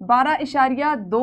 12.2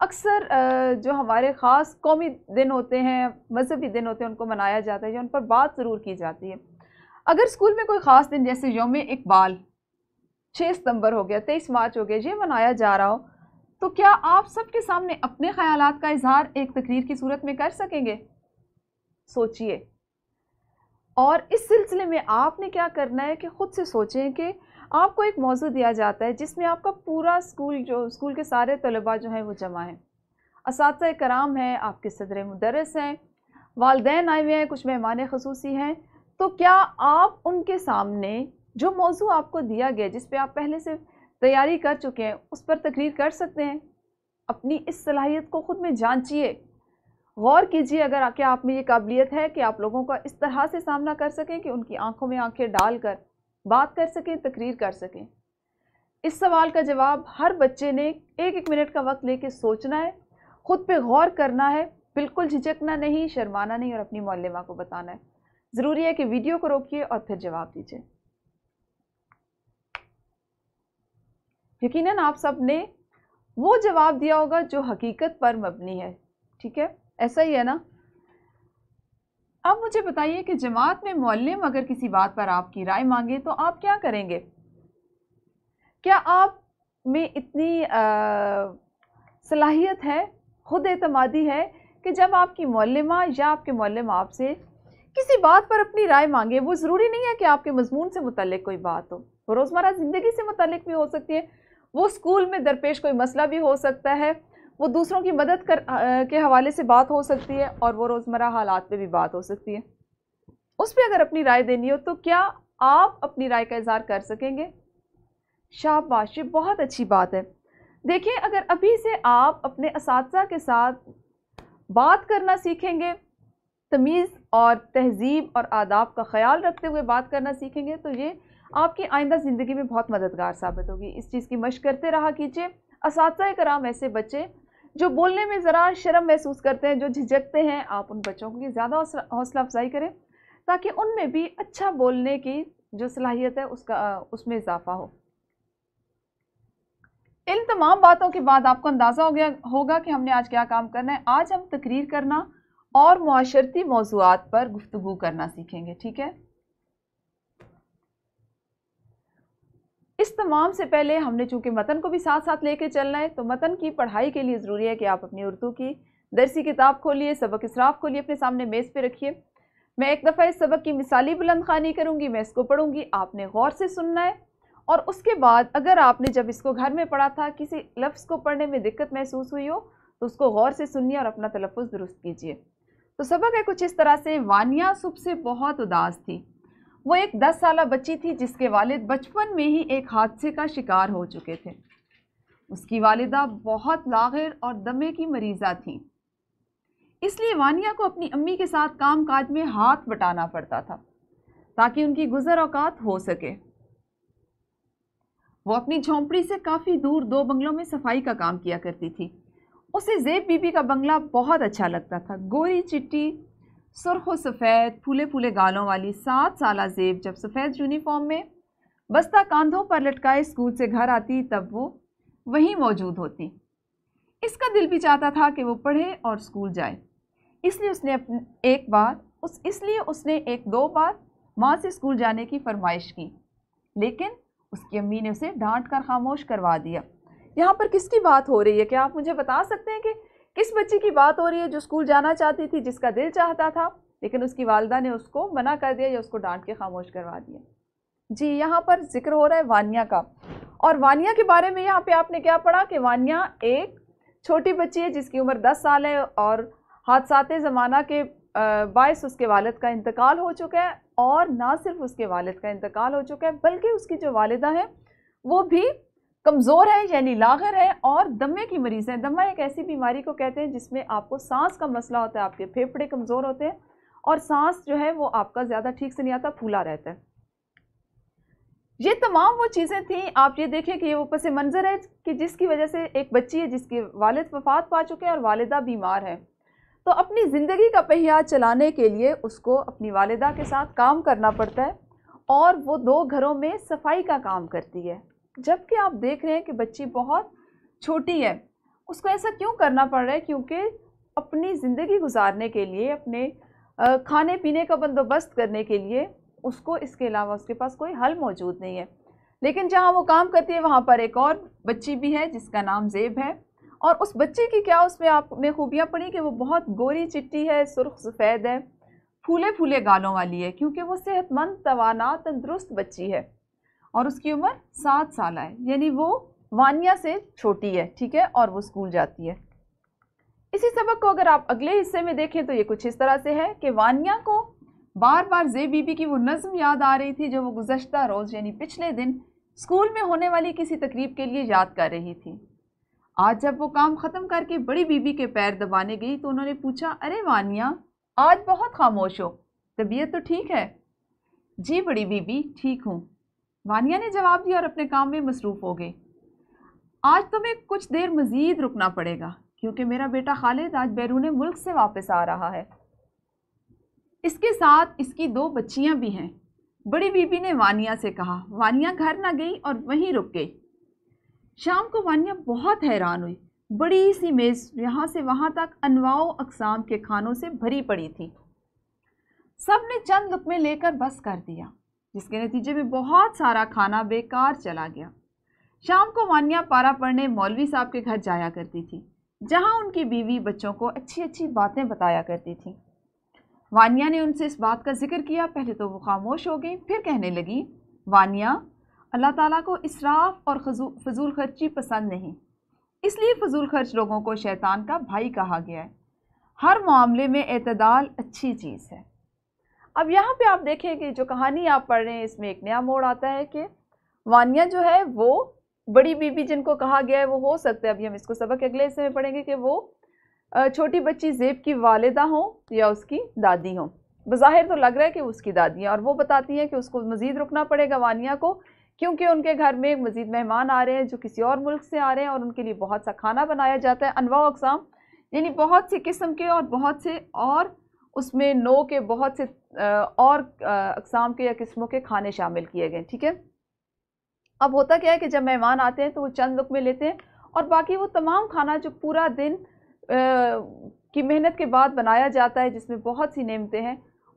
اکثر جو ہمارے خاص قومی دن ہوتے ہیں، مذہبی دن ہوتے ہیں، ان کو منایا جاتا ہے یا ان پر بات ضرور کی جاتی ہے۔ اگر اسکول میں کوئی خاص دن جیسے یوم اقبال 6 ستمبر ہو گیا، 23 مارچ ہو گیا، یہ منایا جا رہا ہو، تو کیا آپ سب کے سامنے اپنے خیالات کا اظہار ایک تقریر کی صورت میں کر سکیں گے؟ سوچئے۔ اور اس سلسلے میں آپ نے کیا کرنا ہے کہ خود سے سوچیں کہ آپ کو ایک موضوع دیا جاتا ہے جس میں آپ کا پورا اسکول کے سارے طلباء جو ہیں وہ جمع ہیں، اساتذہ کرام ہیں، آپ کے صدر مدرس ہیں، والدین آئے ہوئے ہیں، کچھ مہمان خصوصی ہیں، تو کیا آپ ان کے سامنے جو موضوع آپ کو دیا گیا جس پہ آپ پہلے سے تیاری کر چکے ہیں اس پر تقریر کر سکتے ہیں؟ اپنی اس صلاحیت کو خود میں جانچیے، غور کیجیے اگر کیا آپ میں یہ قابلیت ہے کہ آپ لوگوں کا اس طرح سے سامنا کر سکیں کہ ان کی آنکھوں میں آنکھیں ڈال کر بات کر سکیں، تقریر کر سکیں۔ اس سوال کا جواب ہر بچے نے ایک منٹ کا وقت لے کے سوچنا ہے، خود پہ غور کرنا ہے، بالکل جھجکنا نہیں، شرمانا نہیں، اور اپنی معلمہ کو بتانا ہے۔ ضروری ہے کہ ویڈیو کو روکیے اور پھر جواب دیجیے۔ یقیناً آپ سب نے وہ جواب دیا ہوگا جو حقیقت پر مبنی ہے، ٹھیک ہے؟ ایسا ہی ہے نا؟ اب مجھے بتائیے کہ جماعت میں معلم اگر کسی بات پر آپ کی رائے مانگے تو آپ کیا کریں گے؟ کیا آپ میں اتنی صلاحیت ہے، خود اعتمادی ہے کہ جب آپ کی معلمہ یا آپ کے معلم آپ سے کسی بات پر اپنی رائے مانگے، وہ ضروری نہیں ہے کہ آپ کے مضمون سے متعلق کوئی بات ہو، وہ روزمرہ زندگی سے متعلق بھی ہو سکتی ہے، وہ اسکول میں درپیش کوئی مسئلہ بھی ہو سکتا ہے، وہ دوسروں کی مدد کے حوالے سے بات ہو سکتی ہے، اور وہ روزمرہ حالات پہ بھی بات ہو سکتی ہے۔ اس پہ اگر اپنی رائے دینی ہو تو کیا آپ اپنی رائے کا اظہار کر سکیں گے؟ شاباش، یہ بہت اچھی بات ہے۔ دیکھیں، اگر ابھی سے آپ اپنے اساتذہ کے ساتھ بات کرنا سیکھیں گے، تمیز اور تہذیب اور آداب کا خیال رکھتے ہوئے بات کرنا سیکھیں گے، تو یہ آپ کی آئندہ زندگی میں بہت مددگار ثابت ہوگی۔ اس چیز کی مشق کرتے رہا کیجیے۔ اساتذہ کرام ایسے بچے جو بولنے میں ذرا شرم محسوس کرتے ہیں، جو جھجکتے ہیں، آپ ان بچوں کی زیادہ حوصلہ افزائی کریں تاکہ ان میں بھی اچھا بولنے کی جو صلاحیت ہے اس میں اضافہ ہو۔ ان تمام باتوں کے بعد آپ کو اندازہ ہوگا کہ ہم نے آج کیا کام کرنا ہے۔ آج ہم تقریر کرنا اور معاشرتی موضوعات پر گفتگو کرنا سیکھیں گے، ٹھیک ہے؟ اس تمام سے پہلے ہم نے چونکہ متن کو بھی ساتھ ساتھ لے کے چلنا ہے، تو متن کی پڑھائی کے لیے ضروری ہے کہ آپ اپنی اردو کی درسی کتاب کھولیے، سبق اسراف کھولیے، اپنے سامنے میز پہ رکھیے۔ میں ایک دفعہ اس سبق کی مثالی بلند خوانی کروں گی، میں اس کو پڑھوں گی، آپ نے غور سے سننا ہے، اور اس کے بعد اگر آپ نے جب اس کو گھر میں پڑھا تھا کسی لفظ کو پڑھنے میں دقت محسوس ہوئی ہو تو اس کو غور سے سنیے اور اپنا تلفظ درست کیجیے۔ تو سبق ہے کچھ اس طرح سے: وانیہ صبح سے بہت اداس تھی۔ وہ ایک 10 سالہ بچی تھی جس کے والد بچپن میں ہی ایک حادثے کا شکار ہو چکے تھے۔ اس کی والدہ بہت لاغر اور دمے کی مریضہ تھیں، اس لیے وانیہ کو اپنی امی کے ساتھ کام کاج میں ہاتھ بٹانا پڑتا تھا تاکہ ان کی گزر اوقات ہو سکے۔ وہ اپنی جھونپڑی سے کافی دور 2 بنگلوں میں صفائی کا کام کیا کرتی تھی۔ اسے زیب بی بی کا بنگلہ بہت اچھا لگتا تھا۔ گوری چٹی، سرخ و سفید، پھولے پھولے گالوں والی 7 سالہ زیب جب سفید یونیفارم میں بستہ کاندھوں پر لٹکائے اسکول سے گھر آتی تب وہ وہیں موجود ہوتی۔ اس کا دل بھی چاہتا تھا کہ وہ پڑھے اور اسکول جائے، اس لیے اس نے ایک دو بار ماں سے اسکول جانے کی فرمائش کی، لیکن اس کی امی نے اسے ڈانٹ کر خاموش کروا دیا۔ یہاں پر کس کی بات ہو رہی ہے؟ کیا آپ مجھے بتا سکتے ہیں کہ کس بچی کی بات ہو رہی ہے جو اسکول جانا چاہتی تھی، جس کا دل چاہتا تھا، لیکن اس کی والدہ نے اس کو منع کر دیا یا اس کو ڈانٹ کے خاموش کروا دیا؟ جی، یہاں پر ذکر ہو رہا ہے وانیہ کا، اور وانیہ کے بارے میں یہاں پہ آپ نے کیا پڑھا کہ وانیہ ایک چھوٹی بچی ہے جس کی عمر 10 سال ہے، اور حادثات زمانہ کے باعث اس کے والد کا انتقال ہو چکا ہے، اور نہ صرف اس کے والد کا انتقال ہو چکا ہے بلکہ اس کی جو والدہ ہے وہ بھی کمزور ہے، یعنی لاغر ہے اور دمے کی مریض ہے۔ دمہ ایک ایسی بیماری کو کہتے ہیں جس میں آپ کو سانس کا مسئلہ ہوتا ہے، آپ کے پھیپھڑے کمزور ہوتے ہیں اور سانس جو ہے وہ آپ کا زیادہ ٹھیک سے نہیں آتا، پھولا رہتا ہے۔ یہ تمام وہ چیزیں تھیں، آپ یہ دیکھیں کہ یہ وہ پس منظر ہے کہ جس کی وجہ سے ایک بچی ہے جس کے والد وفات پا چکے ہیں اور والدہ بیمار ہے، تو اپنی زندگی کا پہیہ چلانے کے لیے اس کو اپنی والدہ کے ساتھ کام کرنا پڑتا ہے، اور وہ 2 گھروں میں صفائی کا کام کرتی ہے، جبکہ آپ دیکھ رہے ہیں کہ بچی بہت چھوٹی ہے اس کو ایسا کیوں کرنا پڑ رہا ہے؟ کیونکہ اپنی زندگی گزارنے کے لیے، اپنے کھانے پینے کا بندوبست کرنے کے لیے اس کو اس کے علاوہ اس کے پاس کوئی حل موجود نہیں ہے۔ لیکن جہاں وہ کام کرتی ہے وہاں پر ایک اور بچی بھی ہے جس کا نام زیب ہے، اور اس بچی کی کیا اس میں آپ نے خوبیاں پڑھی کہ وہ بہت گوری چٹی ہے، سرخ سفید ہے، پھولے پھولے گالوں والی ہے، کیونکہ وہ صحت مند، توانا، تندرست بچی ہے، اور اس کی عمر 7 سالہ ہے، یعنی وہ وانیہ سے چھوٹی ہے، ٹھیک ہے، اور وہ اسکول جاتی ہے۔ اسی سبق کو اگر آپ اگلے حصے میں دیکھیں تو یہ کچھ اس طرح سے ہے کہ وانیہ کو بار بار زیب بی بی کی وہ نظم یاد آ رہی تھی جو وہ گزشتہ روز یعنی پچھلے دن اسکول میں ہونے والی کسی تقریب کے لیے یاد کر رہی تھی۔ آج جب وہ کام ختم کر کے بڑی بی بی کے پیر دبانے گئی تو انہوں نے پوچھا، ارے وانیہ آج بہت خاموش ہو، طبیعت تو ٹھیک ہے؟ جی بڑی بی بی ٹھیک ہوں، وانیہ نے جواب دیا اور اپنے کام میں مصروف ہو گئی۔ آج تمہیں کچھ دیر مزید رکنا پڑے گا کیونکہ میرا بیٹا خالد آج بیرون ملک سے واپس آ رہا ہے، اس کے ساتھ اس کی 2 بچیاں بھی ہیں۔ بڑی بی بی نے وانیہ سے کہا۔ وانیہ گھر نہ گئی اور وہیں رک گئی۔ شام کو وانیہ بہت حیران ہوئی، بڑی سی میز یہاں سے وہاں تک انواع و اقسام کے کھانوں سے بھری پڑی تھی۔ سب نے چند لقمے لے کر بس کر دیا، جس کے نتیجے میں بہت سارا کھانا بیکار چلا گیا۔ شام کو وانیہ پارا پڑھنے مولوی صاحب کے گھر جایا کرتی تھی، جہاں ان کی بیوی بچوں کو اچھی اچھی باتیں بتایا کرتی تھی۔ وانیہ نے ان سے اس بات کا ذکر کیا، پہلے تو وہ خاموش ہو گئی، پھر کہنے لگی، وانیہ، اللہ تعالیٰ کو اسراف اور فضول خرچی پسند نہیں، اس لیے فضول خرچ لوگوں کو شیطان کا بھائی کہا گیا ہے۔ ہر معاملے میں اعتدال اچھی چیز ہے۔ اب یہاں پہ آپ دیکھیں کہ جو کہانی آپ پڑھ رہے ہیں اس میں ایک نیا موڑ آتا ہے کہ وانیہ جو ہے وہ بڑی بی بی جن کو کہا گیا ہے وہ ہو سکتا ہے، ابھی ہم اس کو سبق اگلے حصے میں پڑھیں گے، کہ وہ چھوٹی بچی زیب کی والدہ ہوں یا اس کی دادی ہوں۔ بظاہر تو لگ رہا ہے کہ اس کی دادی ہیں، اور وہ بتاتی ہیں کہ اس کو مزید رکنا پڑے گا وانیہ کو، کیونکہ ان کے گھر میں مزید مہمان آ رہے ہیں جو کسی اور ملک سے آ رہے ہیں، اور ان کے لیے بہت سا کھانا بنایا جاتا ہے، انواع و اقسام، یعنی بہت سی قسم کے اور بہت سے اور اس میں نو کے بہت سے اور اقسام کے یا قسموں کے کھانے شامل کیے گئے، ٹھیک ہے۔ اب ہوتا کیا ہے کہ جب مہمان آتے ہیں تو وہ چند لقمے لیتے ہیں، اور باقی وہ تمام کھانا جو پورا دن کی محنت کے بعد بنایا جاتا ہے، جس میں بہت سی نعمتیں ہیں،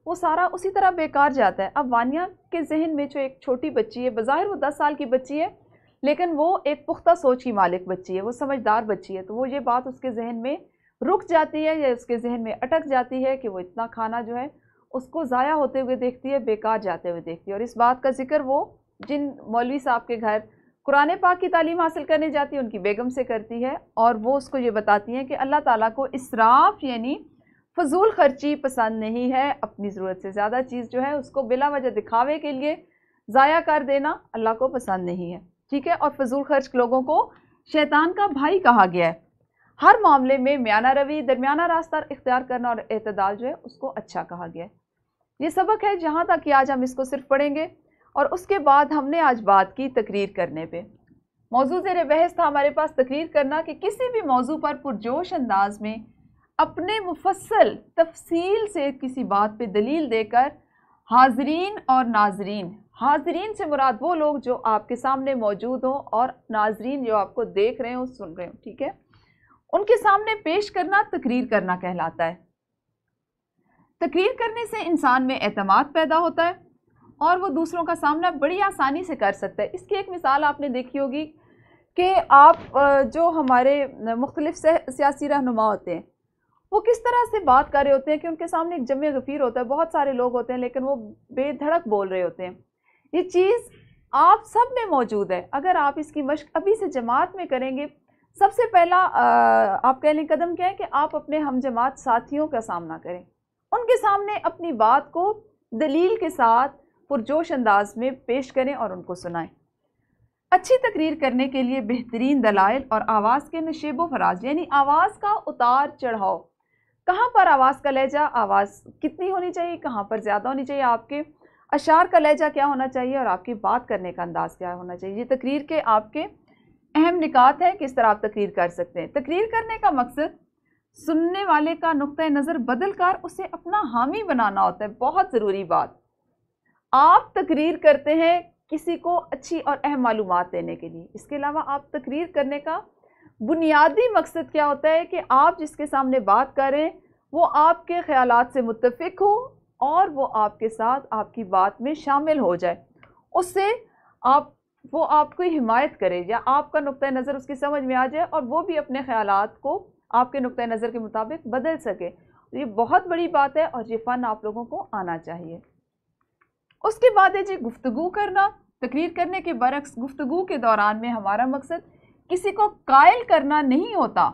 وہ سارا اسی طرح بیکار جاتا ہے۔ اب وانیہ کے ذہن میں جو ایک چھوٹی بچی ہے، بظاہر وہ 10 سال کی بچی ہے، لیکن وہ ایک پختہ سوچ کی مالک بچی ہے، وہ سمجھدار بچی ہے، تو وہ یہ بات اس کے ذہن میں رک جاتی ہے یا اس کے ذہن میں اٹک جاتی ہے کہ وہ اتنا کھانا جو ہے اس کو ضائع ہوتے ہوئے دیکھتی ہے، بیکار جاتے ہوئے دیکھتی ہے، اور اس بات کا ذکر وہ جن مولوی صاحب کے گھر قرآن پاک کی تعلیم حاصل کرنے جاتی ہے ان کی بیگم سے کرتی ہے، اور وہ اس کو یہ بتاتی ہیں کہ اللہ تعالیٰ کو اسراف یعنی فضول خرچی پسند نہیں ہے، اپنی ضرورت سے زیادہ چیز جو ہے اس کو بلا وجہ دکھاوے کے لیے ضائع کر دینا اللہ کو پسند نہیں ہے، ٹھیک ہے۔ اور فضول خرچ لوگوں کو شیطان کا بھائی کہا گیا ہے۔ ہر معاملے میں میانہ روی، درمیانہ راستہ اختیار کرنا اور اعتدال جو ہے اس کو اچھا کہا گیا ہے۔ یہ سبق ہے جہاں تک کہ آج ہم اس کو صرف پڑھیں گے، اور اس کے بعد ہم نے آج بات کی تقریر کرنے پہ۔ موضوع زیر بحث تھا ہمارے پاس تقریر کرنا، کہ کسی بھی موضوع پر پرجوش انداز میں اپنے مفصل تفصیل سے کسی بات پہ دلیل دے کر حاضرین اور ناظرین، حاضرین سے مراد وہ لوگ جو آپ کے سامنے موجود ہوں، اور ناظرین جو آپ کو دیکھ رہے ہوں، سن رہے ہوں، ٹھیک ہے، ان کے سامنے پیش کرنا تقریر کرنا کہلاتا ہے۔ تقریر کرنے سے انسان میں اعتماد پیدا ہوتا ہے اور وہ دوسروں کا سامنا بڑی آسانی سے کر سکتا ہے۔ اس کی ایک مثال آپ نے دیکھی ہوگی کہ آپ جو ہمارے مختلف سیاسی رہنما ہوتے ہیں وہ کس طرح سے بات کر رہے ہوتے ہیں کہ ان کے سامنے ایک جمع غفیر ہوتا ہے، بہت سارے لوگ ہوتے ہیں لیکن وہ بے دھڑک بول رہے ہوتے ہیں۔ یہ چیز آپ سب میں موجود ہے، اگر آپ اس کی مشق ابھی سے جماعت میں کریں گے، سب سے پہلا آپ کہہ لیں قدم کیا ہے کہ آپ اپنے ہم جماعت ساتھیوں کا سامنا کریں، ان کے سامنے اپنی بات کو دلیل کے ساتھ پرجوش انداز میں پیش کریں اور ان کو سنائیں۔ اچھی تقریر کرنے کے لیے بہترین دلائل اور آواز کے نشیب و فراز، یعنی آواز کا اتار چڑھاؤ، کہاں پر آواز کا لہجہ، آواز کتنی ہونی چاہیے، کہاں پر زیادہ ہونی چاہیے، آپ کے اشعار کا لہجہ کیا ہونا چاہیے، اور آپ کی بات کرنے کا انداز کیا ہونا چاہیے، یہ تقریر کے آپ کے اہم نکات ہیں، کس طرح آپ تقریر کر سکتے ہیں۔ تقریر کرنے کا مقصد سننے والے کا نقطۂ نظر بدل کر اسے اپنا حامی بنانا ہوتا ہے۔ بہت ضروری بات، آپ تقریر کرتے ہیں کسی کو اچھی اور اہم معلومات دینے کے لیے، اس کے علاوہ آپ تقریر کرنے کا بنیادی مقصد کیا ہوتا ہے کہ آپ جس کے سامنے بات کریں وہ آپ کے خیالات سے متفق ہو اور وہ آپ کے ساتھ آپ کی بات میں شامل ہو جائے، اس سے وہ آپ کو حمایت کرے یا آپ کا نقطہ نظر اس کی سمجھ میں آ جائے اور وہ بھی اپنے خیالات کو آپ کے نقطہ نظر کے مطابق بدل سکے۔ یہ بہت بڑی بات ہے اور یہ فن آپ لوگوں کو آنا چاہیے۔ اس کے بعد ہے جی گفتگو کرنا۔ تقریر کرنے کے برعکس گفتگو کے دوران میں ہمارا مقصد کسی کو قائل کرنا نہیں ہوتا،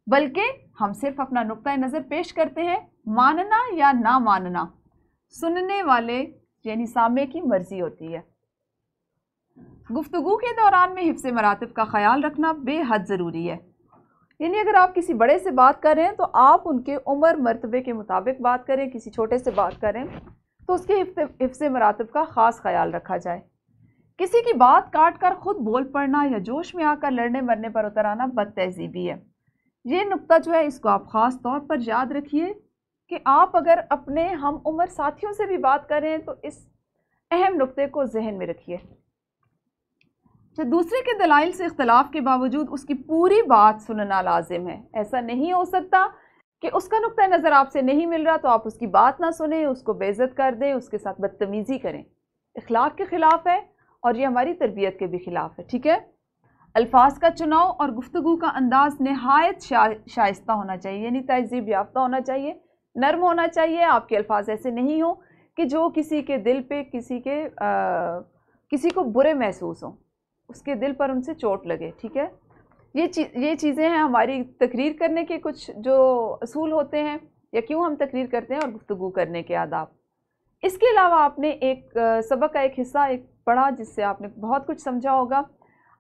بلکہ ہم صرف اپنا نقطہ نظر پیش کرتے ہیں، ماننا یا نہ ماننا سننے والے یعنی سامع کی مرضی ہوتی ہے۔ گفتگو کے دوران میں حفظ مراتب کا خیال رکھنا بے حد ضروری ہے، یعنی اگر آپ کسی بڑے سے بات کر رہے ہیں تو آپ ان کے عمر مرتبے کے مطابق بات کریں، کسی چھوٹے سے بات کریں تو اس کے حفظ مراتب کا خاص خیال رکھا جائے۔ کسی کی بات کاٹ کر خود بول پڑنا یا جوش میں آ کر لڑنے مرنے پر اتر آنا بد تہذیبی ہے۔ یہ نقطہ جو ہے اس کو آپ خاص طور پر یاد رکھیے کہ آپ اگر اپنے ہم عمر ساتھیوں سے بھی بات کر رہے ہیں تو اس اہم نقطے کو ذہن میں رکھیے۔ دوسرے کے دلائل سے اختلاف کے باوجود اس کی پوری بات سننا لازم ہے۔ ایسا نہیں ہو سکتا کہ اس کا نقطہ نظر آپ سے نہیں مل رہا تو آپ اس کی بات نہ سنیں، اس کو بے عزت کر دیں، اس کے ساتھ بدتمیزی کریں۔ اخلاق کے خلاف ہے اور یہ ہماری تربیت کے بھی خلاف ہے، ٹھیک ہے؟ الفاظ کا چناؤ اور گفتگو کا انداز نہایت شائستہ ہونا چاہیے، یعنی تہذیب یافتہ ہونا چاہیے، نرم ہونا چاہیے۔ آپ کے الفاظ ایسے نہیں ہوں کہ جو کسی کے دل پہ کسی کو برے محسوس ہوں، اس کے دل پر ان سے چوٹ لگے، ٹھیک ہے؟ یہ چیزیں ہیں ہماری تقریر کرنے کے کچھ جو اصول ہوتے ہیں یا کیوں ہم تقریر کرتے ہیں اور گفتگو کرنے کے آداب۔ اس کے علاوہ آپ نے ایک سبق کا ایک حصہ پڑھا جس سے آپ نے بہت کچھ سمجھا ہوگا۔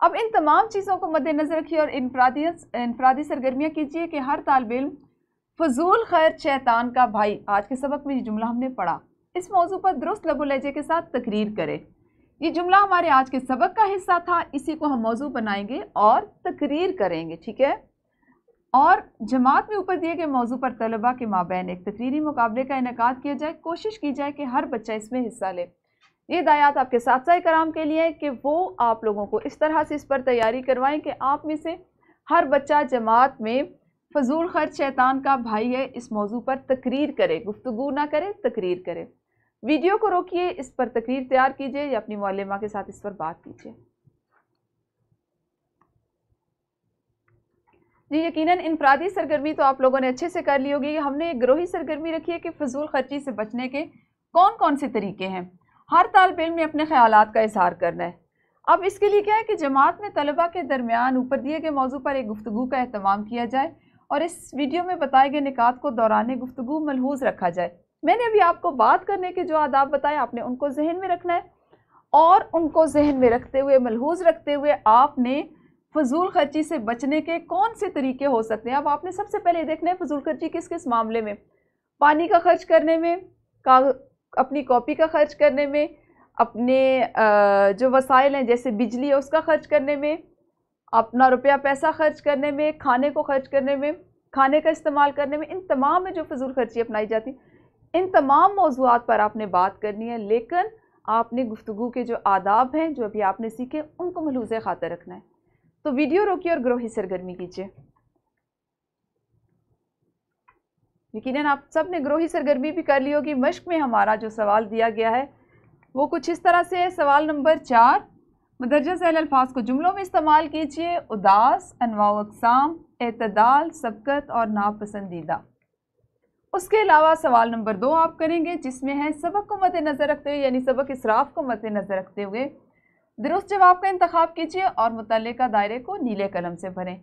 اب ان تمام چیزوں کو مد نظر رکھیے اور انفرادی سرگرمیاں کیجیے کہ ہر طالب علم فضول خیر شیطان کا بھائی، آج کے سبق میں یہ جملہ ہم نے پڑھا، اس موضوع پر درست لب و لہجے کے ساتھ تقریر کرے۔ یہ جملہ ہمارے آج کے سبق کا حصہ تھا، اسی کو ہم موضوع بنائیں گے اور تقریر کریں گے، ٹھیک ہے؟ اور جماعت میں اوپر دیے گئے موضوع پر طلباء کے مابین ایک تقریری مقابلے کا انعقاد کیا جائے، کوشش کی جائے کہ ہر بچہ اس میں حصہ لے۔ یہ ہدایات آپ کے اساتذہ کرام کے لیے کہ وہ آپ لوگوں کو اس طرح سے اس پر تیاری کروائیں کہ آپ میں سے ہر بچہ جماعت میں فضول خرچ شیطان کا بھائی ہے اس موضوع پر تقریر کرے، گفتگو نہ کرے، تقریر کرے۔ ویڈیو کو روکیے، اس پر تقریر تیار کیجیے یا اپنی معلمہ کے ساتھ اس پر بات کیجیے۔ جی یقیناً انفرادی سرگرمی تو آپ لوگوں نے اچھے سے کر لی ہوگی۔ ہم نے ایک گروہی سرگرمی رکھی ہے کہ فضول خرچی سے بچنے کے کون کون سے طریقے ہیں۔ ہر طالب علم نے اپنے خیالات کا اظہار کرنا ہے۔ اب اس کے لیے کیا ہے کہ جماعت میں طلباء کے درمیان اوپر دیے گئے موضوع پر ایک گفتگو کا اہتمام کیا جائے اور اس ویڈیو میں بتائے گئے نکات کو دوران گفتگو ملحوظ رکھا جائے۔ میں نے ابھی آپ کو بات کرنے کے جو آداب بتائے آپ نے ان کو ذہن میں رکھنا ہے اور ان کو ذہن میں رکھتے ہوئے ملحوظ رکھتے ہوئے آپ نے فضول خرچی سے بچنے کے کون سے طریقے ہو سکتے ہیں۔ اب آپ نے سب سے پہلے دیکھنا ہے فضول خرچی کس کس معاملے میں، پانی کا خرچ کرنے میں، اپنی کاپی کا خرچ کرنے میں، اپنے جو وسائل ہیں جیسے بجلی ہے اس کا خرچ کرنے میں، اپنا روپیہ پیسہ خرچ کرنے میں، کھانے کو خرچ کرنے میں، کھانے کا استعمال کرنے میں، ان تمام میں جو فضول خرچی اپنائی جاتی ان تمام موضوعات پر آپ نے بات کرنی ہے، لیکن آپ نے گفتگو کے جو آداب ہیں جو ابھی آپ نے سیکھے ان کو ملحوظ خاطر رکھنا ہے۔ تو ویڈیو روکیے اور گروہی سرگرمی کیجیے۔ یقیناً آپ سب نے گروہی سرگرمی بھی کر لی ہوگی۔ مشق میں ہمارا جو سوال دیا گیا ہے وہ کچھ اس طرح سے ہے۔ سوال نمبر 4، مندرجہ ذیل الفاظ کو جملوں میں استعمال کیجیے۔ اداس، انواع و اقسام، اعتدال، سبقت اور ناپسندیدہ۔ اس کے علاوہ سوال نمبر 2 آپ کریں گے جس میں ہے سبق کو مد نظر رکھتے ہوئے یعنی سبق اسراف کو مد نظر رکھتے ہوئے درست جواب کا انتخاب کیجیے اور متعلقہ دائرے کو نیلے قلم سے بھریں۔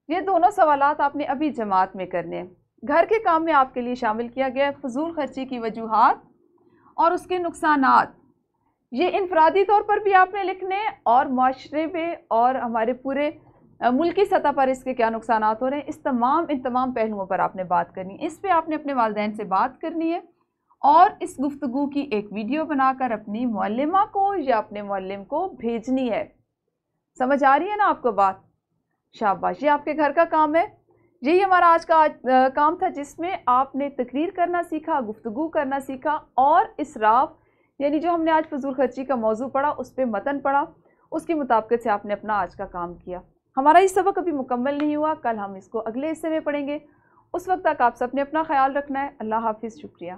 یہ دونوں سوالات آپ نے ابھی جماعت میں کرنے ہیں۔ گھر کے کام میں آپ کے لیے شامل کیا گیا ہے فضول خرچی کی وجوہات اور اس کے نقصانات۔ یہ انفرادی طور پر بھی آپ نے لکھنے اور معاشرے میں اور ہمارے پورے ملکی سطح پر اس کے کیا نقصانات ہو رہے ہیں، ان تمام پہلوؤں پر آپ نے بات کرنی ہے۔ اس پہ آپ نے اپنے والدین سے بات کرنی ہے اور اس گفتگو کی ایک ویڈیو بنا کر اپنی معلمہ کو یا اپنے معلم کو بھیجنی ہے۔ سمجھ آ رہی ہے نا آپ کو بات؟ شاباش، یہ آپ کے گھر کا کام ہے۔ یہی ہمارا آج کا کام تھا جس میں آپ نے تقریر کرنا سیکھا، گفتگو کرنا سیکھا اور اسراف یعنی جو ہم نے آج فضول خرچی کا موضوع پڑھا اس پہ متن پڑھا، اس کی مطابقت سے آپ نے اپنا آج کا کام کیا۔ ہمارا یہ سبق ابھی مکمل نہیں ہوا، کل ہم اس کو اگلے حصے میں پڑھیں گے۔ اس وقت تک آپ سب نے اپنا خیال رکھنا ہے۔ اللہ حافظ، شکریہ۔